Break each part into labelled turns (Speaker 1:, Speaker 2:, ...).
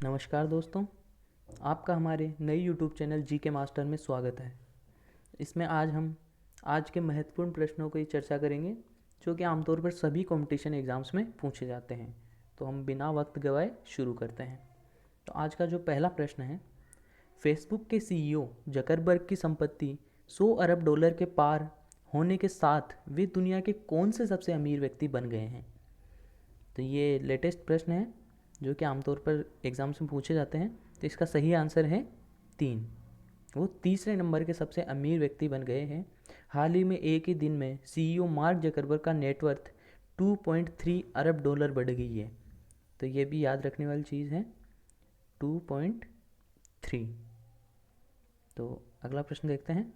Speaker 1: नमस्कार दोस्तों, आपका हमारे नए यूट्यूब चैनल जी के मास्टर में स्वागत है। इसमें आज हम आज के महत्वपूर्ण प्रश्नों की चर्चा करेंगे जो कि आमतौर पर सभी कंपटीशन एग्ज़ाम्स में पूछे जाते हैं। तो हम बिना वक्त गवाए शुरू करते हैं। तो आज का जो पहला प्रश्न है, फेसबुक के सीईओ जकरबर्ग की संपत्ति 100 अरब डॉलर के पार होने के साथ वे दुनिया के कौन से सबसे अमीर व्यक्ति बन गए हैं? तो ये लेटेस्ट प्रश्न है जो कि आमतौर पर एग्ज़ाम्स में पूछे जाते हैं। तो इसका सही आंसर है 3। वो तीसरे नंबर के सबसे अमीर व्यक्ति बन गए हैं। हाल ही में एक ही दिन में सीईओ मार्क जकरबर्ग का नेटवर्थ 2.3 अरब डॉलर बढ़ गई है। तो ये भी याद रखने वाली चीज़ है, 2.3। तो अगला प्रश्न देखते हैं।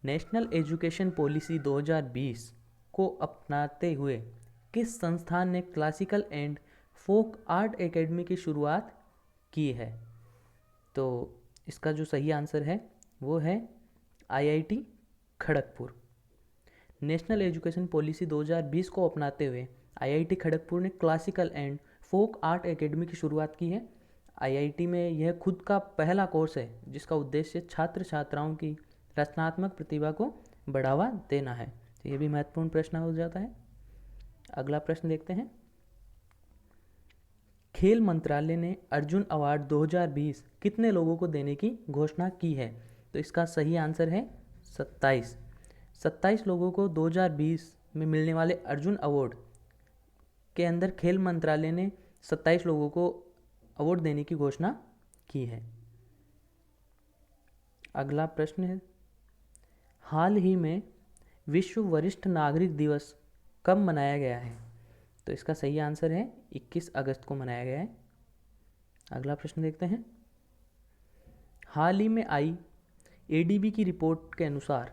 Speaker 1: नेशनल एजुकेशन पॉलिसी 2020 को अपनाते हुए किस संस्थान ने classical and folk art academy की शुरुआत की है? तो इसका जो सही आंसर है वो है IIT Kharagpur. National education policy 2020 को अपनाते हुए आईआईटी खड़गपुर ने classical and folk art academy की शुरुआत की है। आईआईटी में यह खुद का पहला कोर्स है जिसका उद्देश्य छात्र छात्राओं की रचनात्मक प्रतिभा को बढ़ावा देना है। तो ये भी महत्वपूर्ण प्रश्न हो जाता है। अगला प्रश्न देखते हैं। खेल मंत्रालय ने अर्जुन अवार्ड 2020 कितने लोगों को देने की घोषणा की है? तो इसका सही आंसर है 27। 27 लोगों को 2020 में मिलने वाले अर्जुन अवार्ड के अंदर खेल मंत्रालय ने 27 लोगों को अवार्ड देने की घोषणा की है। अगला प्रश्न है, हाल ही में विश्व वरिष्ठ नागरिक दिवस कब मनाया गया है? तो इसका सही आंसर है 21 अगस्त को मनाया गया है। अगला प्रश्न देखते हैं। हाल ही में आई एडीबी की रिपोर्ट के अनुसार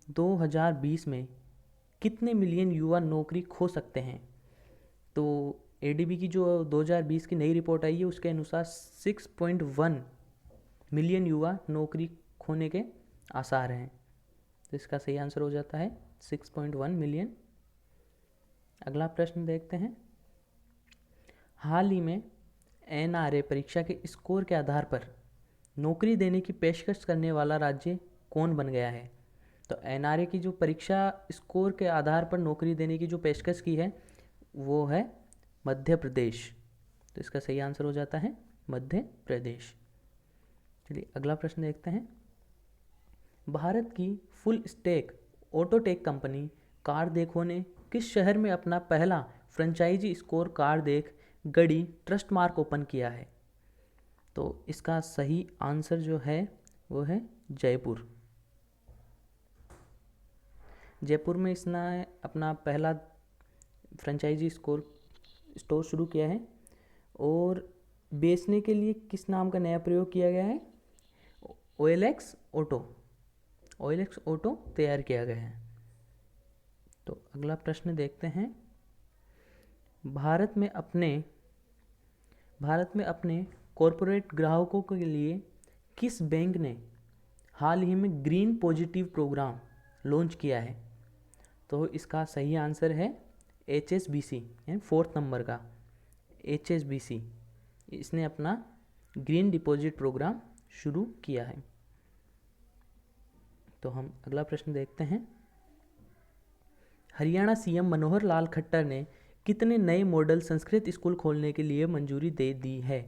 Speaker 1: 2020 में कितने मिलियन युवा नौकरी खो सकते हैं? तो एडीबी की जो 2020 की नई रिपोर्ट आई है उसके अनुसार 6.1 मिलियन युवा नौकरी खोने के आसार हैं। तो इसका सही आंसर हो जाता है 6.1 मिलियन। अगला प्रश्न देखते हैं। हाल ही में एनआरए परीक्षा के स्कोर के आधार पर नौकरी देने की पेशकश करने वाला राज्य कौन बन गया है? तो एनआरए की जो परीक्षा स्कोर के आधार पर नौकरी देने की जो पेशकश की है वो है मध्य प्रदेश। तो इसका सही आंसर हो जाता है मध्य प्रदेश। चलिए अगला प्रश्न देखते हैं। भारत की full stack Autotech company car देखो ने किस शहर में अपना पहला फ्रेंचाइजी स्कोर कार देख गड़ी ट्रस्ट मार्क ओपन किया है? तो इसका सही आंसर जो है वो है जयपुर। जयपुर में इसने अपना पहला फ्रेंचाइजी स्टोर शुरू किया है और बेचने के लिए किस नाम का नया प्रयोग किया गया है? OLX ऑटो तैयार किया गया है। तो अगला प्रश्न देखते हैं। भारत में अपने कॉरपोरेट ग्राहकों के लिए किस बैंक ने हाल ही में ग्रीन पॉजिटिव प्रोग्राम लॉन्च किया है? तो इसका सही आंसर है HSBC, यानी 4th नंबर का HSBC। इसने अपना ग्रीन डिपॉजिट प्रोग्राम शुरू किया है। तो हम अगला प्रश्न देखते हैं। हरियाणा सीएम मनोहर लाल खट्टर ने कितने नए मॉडल संस्कृत स्कूल खोलने के लिए मंजूरी दे दी है?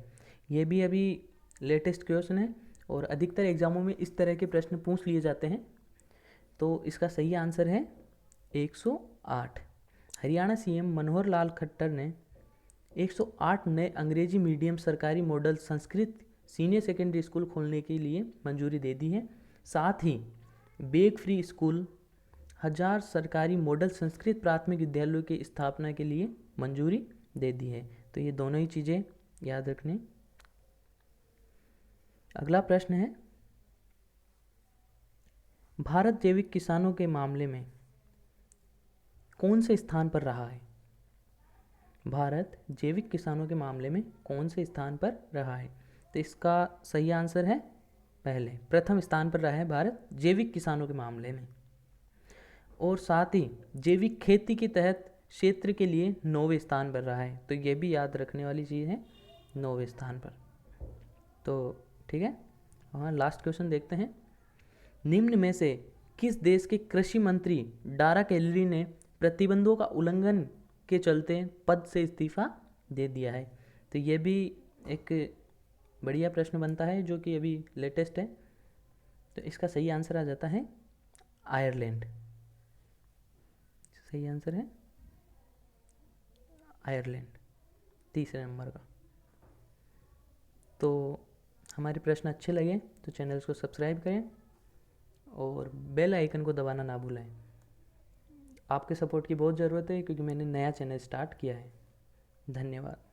Speaker 1: ये भी अभी लेटेस्ट क्वेश्चन है और अधिकतर एग्जामों में इस तरह के प्रश्न पूछ लिए जाते हैं। तो इसका सही आंसर है 108। हरियाणा सीएम मनोहर लाल खट्टर ने 108 नए अंग्रेजी मीडियम सरकारी model Sanskrit senior secondary school खोलने के लिए मंजूरी दे दी है। साथ ही बैग फ्री स्कूल 1000 सरकारी मॉडल संस्कृत प्राथमिक विद्यालयों की स्थापना के लिए मंजूरी दे दी है। तो ये दोनों ही चीज़ें याद रखने। अगला प्रश्न है, भारत जैविक किसानों के मामले में कौन से स्थान पर रहा है? भारत जैविक किसानों के मामले में कौन से स्थान पर रहा है? तो इसका सही आंसर है प्रथम स्थान पर रहा है भारत जैविक किसानों के मामले में। और साथ ही जैविक खेती के तहत क्षेत्र के लिए 9वें स्थान पर रहा है। तो ये भी याद रखने वाली चीज़ है 9वें स्थान पर। तो ठीक है, हाँ लास्ट क्वेश्चन देखते हैं। निम्न में से किस देश के कृषि मंत्री डारा कैलोरी ने प्रतिबंधों का उल्लंघन के चलते पद से इस्तीफा दे दिया है? तो ये भी एक बढ़िया प्रश्न बनता है जो कि अभी लेटेस्ट है। तो इसका सही आंसर आ जाता है आयरलैंड। सही आंसर है आयरलैंड, तीसरे नंबर का। तो हमारे प्रश्न अच्छे लगे तो चैनल को सब्सक्राइब करें और बेल आइकन को दबाना ना भूलें। आपके सपोर्ट की बहुत ज़रूरत है क्योंकि मैंने नया चैनल स्टार्ट किया है। धन्यवाद।